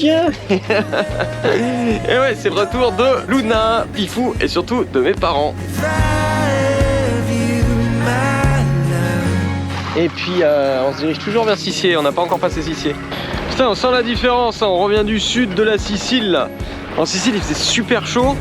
Tiens. Et ouais, c'est le retour de Luna, Pifou et surtout de mes parents. Et puis on se dirige toujours vers Sissier, on n'a pas encore passé Sissier. Putain, on sent la différence, hein. On revient du sud de la Sicile là. En Sicile il faisait super chaud.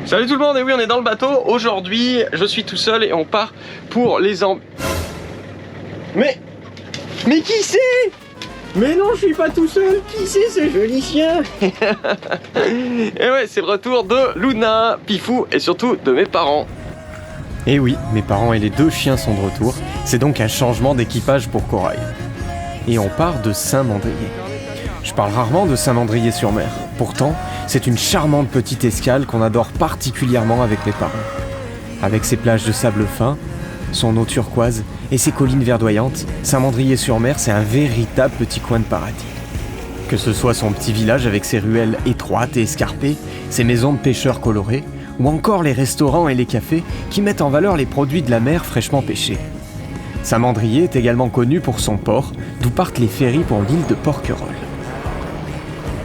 Salut tout le monde, et oui on est dans le bateau. Aujourd'hui je suis tout seul et on part pour les Ambiers. Mais qui c'est? Mais non, je suis pas tout seul. Qui c'est ce joli chien? Et ouais, c'est le retour de Luna, Pifou et surtout de mes parents. Et oui, mes parents et les deux chiens sont de retour. C'est donc un changement d'équipage pour Corail. Et on part de Saint-Mandrier. Je parle rarement de Saint-Mandrier-sur-Mer. Pourtant, c'est une charmante petite escale qu'on adore particulièrement avec mes parents. Avec ses plages de sable fin, son eau turquoise et ses collines verdoyantes, Saint-Mandrier-sur-Mer, c'est un véritable petit coin de paradis. Que ce soit son petit village avec ses ruelles étroites et escarpées, ses maisons de pêcheurs colorées, ou encore les restaurants et les cafés qui mettent en valeur les produits de la mer fraîchement pêchés. Saint-Mandrier est également connu pour son port, d'où partent les ferries pour l'île de Porquerolles.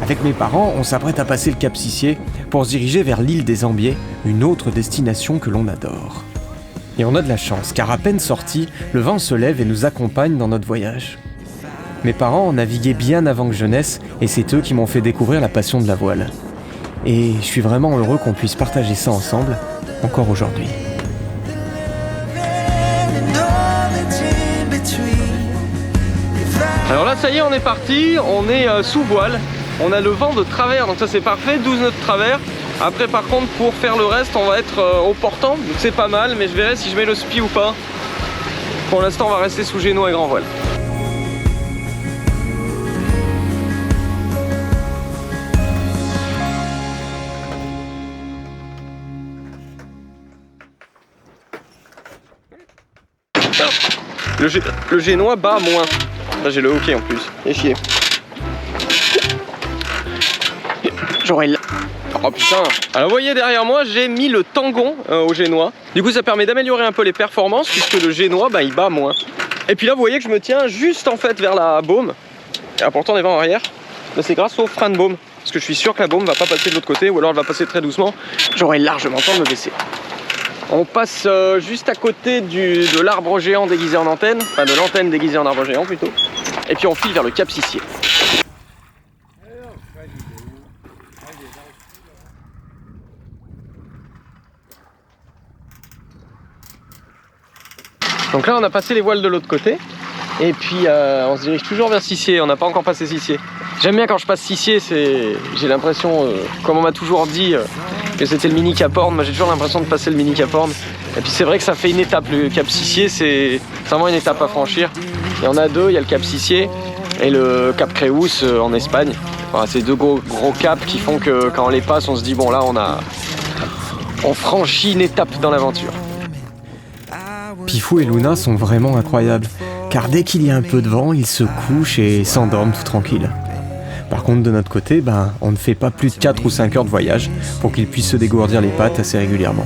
Avec mes parents, on s'apprête à passer le Cap Sissier pour se diriger vers l'île des Ambiers, une autre destination que l'on adore. Et on a de la chance, car à peine sortis, le vent se lève et nous accompagne dans notre voyage. Mes parents ont navigué bien avant que je naisse, et c'est eux qui m'ont fait découvrir la passion de la voile. Et je suis vraiment heureux qu'on puisse partager ça ensemble, encore aujourd'hui. Alors là ça y est, on est parti, on est sous voile. On a le vent de travers, donc ça c'est parfait, 12 nœuds de travers. Après par contre pour faire le reste on va être au portant, donc c'est pas mal, mais je verrai si je mets le spi ou pas. Pour l'instant on va rester sous génois et grand voile. Le génois bat moins. Là j'ai le hockey en plus, et chier. J'aurais là. Oh putain. Alors vous voyez derrière moi j'ai mis le tangon au génois. Du coup ça permet d'améliorer un peu les performances puisque le génois il bat moins. Et puis là vous voyez que je me tiens juste en fait vers la baume. Et pourtant on est vent arrière. Là c'est grâce au frein de baume. Parce que je suis sûr que la baume va pas passer de l'autre côté ou alors elle va passer très doucement. J'aurais largement le temps de me baisser. On passe juste à côté de l'arbre géant déguisé en antenne. Enfin de l'antenne déguisée en arbre géant plutôt. Et puis on file vers le Cap Sissier. Donc là on a passé les voiles de l'autre côté et puis on se dirige toujours vers Sissier, on n'a pas encore passé Sissier. J'aime bien quand je passe Sissier, j'ai l'impression, comme on m'a toujours dit que c'était le mini Cap Horn, moi j'ai toujours l'impression de passer le mini Cap Horn. Et puis c'est vrai que ça fait une étape, le Cap Sissier c'est vraiment une étape à franchir. Il y en a deux, il y a le Cap Sissier et le Cap Creus en Espagne. Voilà, c'est deux gros caps qui font que quand on les passe on se dit bon là on franchit une étape dans l'aventure. Pifou et Luna sont vraiment incroyables, car dès qu'il y a un peu de vent, ils se couchent et s'endorment tout tranquilles. Par contre, de notre côté, on ne fait pas plus de 4 ou 5 heures de voyage pour qu'ils puissent se dégourdir les pattes assez régulièrement.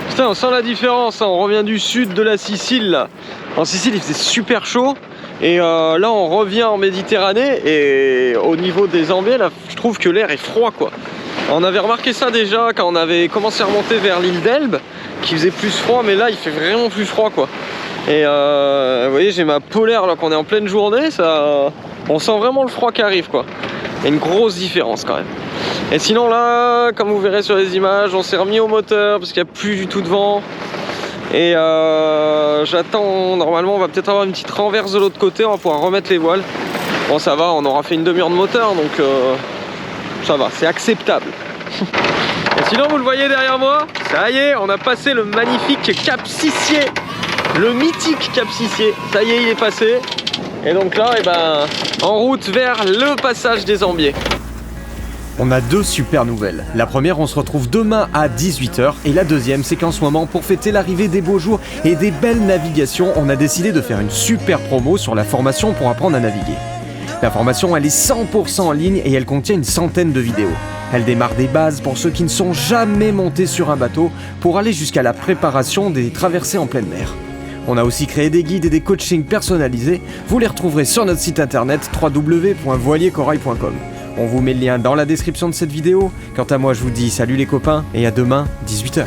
Putain, on sent la différence, hein. On revient du sud de la Sicile là. En Sicile il faisait super chaud et là on revient en Méditerranée et au niveau des Ambiers là je trouve que l'air est froid quoi. On avait remarqué ça déjà quand on avait commencé à remonter vers l'île d'Elbe, qui faisait plus froid, mais là il fait vraiment plus froid quoi. Et vous voyez j'ai ma polaire là qu'on est en pleine journée, ça, on sent vraiment le froid qui arrive quoi. Il y a une grosse différence quand même. Et sinon là, comme vous verrez sur les images, on s'est remis au moteur parce qu'il n'y a plus du tout de vent. Et j'attends, normalement on va peut-être avoir une petite renverse de l'autre côté, on va pouvoir remettre les voiles. Bon ça va, on aura fait une demi-heure de moteur donc ça va, c'est acceptable. Et sinon vous le voyez derrière moi, ça y est, on a passé le magnifique Cap Sissier. Le mythique Cap Sissier, ça y est il est passé. Et donc là, en route vers le passage des Ambiers. On a deux super nouvelles. La première, on se retrouve demain à 18h. Et la deuxième, c'est qu'en ce moment, pour fêter l'arrivée des beaux jours et des belles navigations, on a décidé de faire une super promo sur la formation pour apprendre à naviguer. La formation, elle est 100% en ligne et elle contient une centaine de vidéos. Elle démarre des bases pour ceux qui ne sont jamais montés sur un bateau pour aller jusqu'à la préparation des traversées en pleine mer. On a aussi créé des guides et des coachings personnalisés. Vous les retrouverez sur notre site internet www.voiliercorail.com. On vous met le lien dans la description de cette vidéo. Quant à moi, je vous dis salut les copains et à demain, 18h.